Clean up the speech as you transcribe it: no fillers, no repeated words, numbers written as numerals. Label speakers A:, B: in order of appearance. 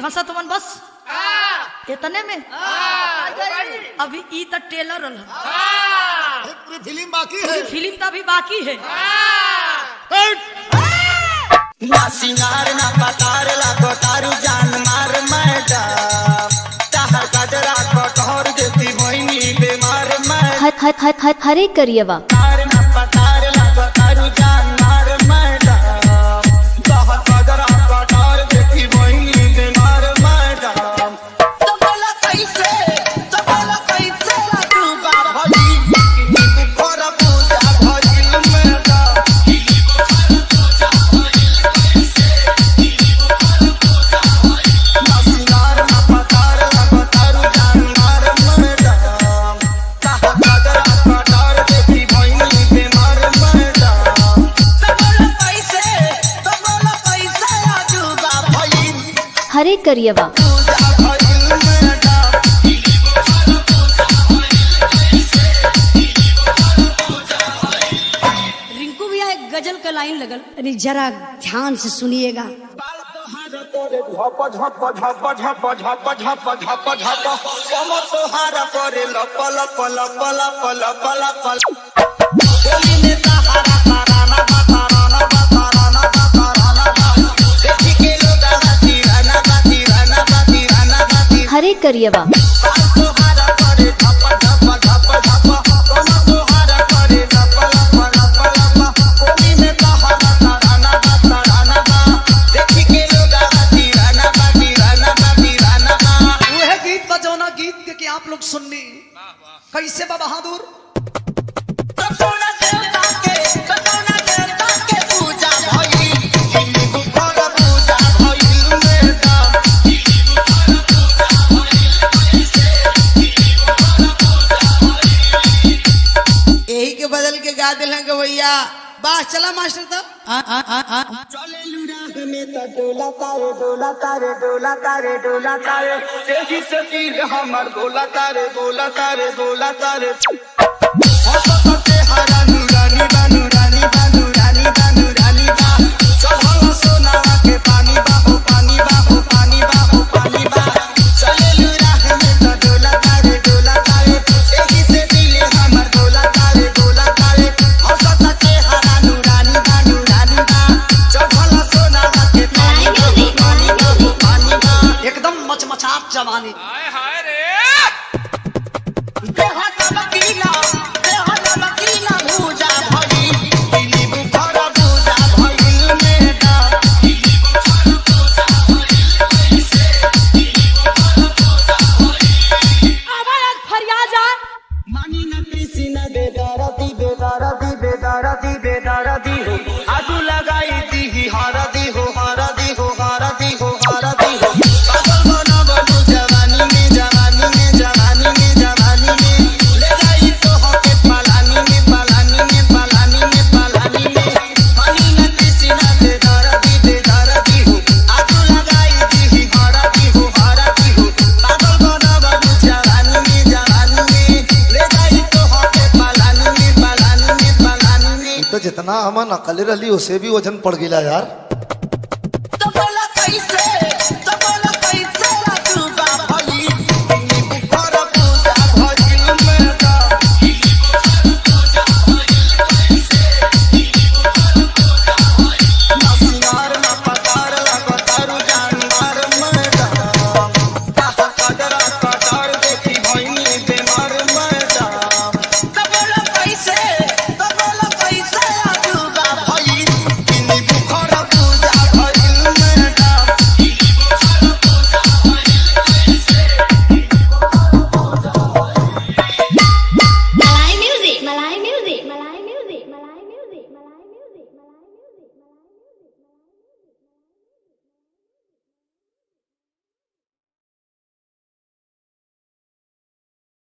A: हंसा तुमन बस इतने में अभी ई तो टेलर
B: पूरी फिल्म बाकी है।
A: फिल्म तो अभी बाकी है।
C: ना सिंगार ना पतार ला कोतारू जान मार मैडम ताहर गजरा कटहर देती मोइनी बीमार मैं
D: हरे करियवा
C: ना पतार ला कोतारू जान मार मैडम ताहर गजरा कटहर देती मोइनी बीमार मैडम तो बोला कैसे डूबा भई बुखरा पूजा भइल मैडम
D: हरे करियवा
A: रिंकू भैया एक गजल का लाइन लगल, अरे जरा ध्यान से सुनिएगा।
D: हरे करियवा
B: आप लोग सुननी कैसे बा बहादुर
C: यही के बदल के गा दिल भैया बास चला मास्टर तो डोला तारे तेजी से तीर हमर गोला तारे हरा नूरानी बानू रानी बा चढ़ल सोनावा के पानी बा चले लुराह में तो डोला तारे तेजी से दिल हमर गोला तारे हंसत के हरा नूरानी बा चढ़ल सोनावा के पानी बा
B: एकदम मचमचात जवानी।
C: भूजा भई दिली बुखरा भूजा भइल मेरा मानी न कृषि न बेदारती हो आजू लगाई दी हरदी हो पागल बनबलू जवानी में ले गई तो होके पालानी में मानी न कृषि न बेदारती हो आजू लगाई दी हरदी हो पागल बनबलू जवानी में ले गई तो होके पालानी में
B: तो जितना हम नकली रही उसे भी वजन पड़ गया यार।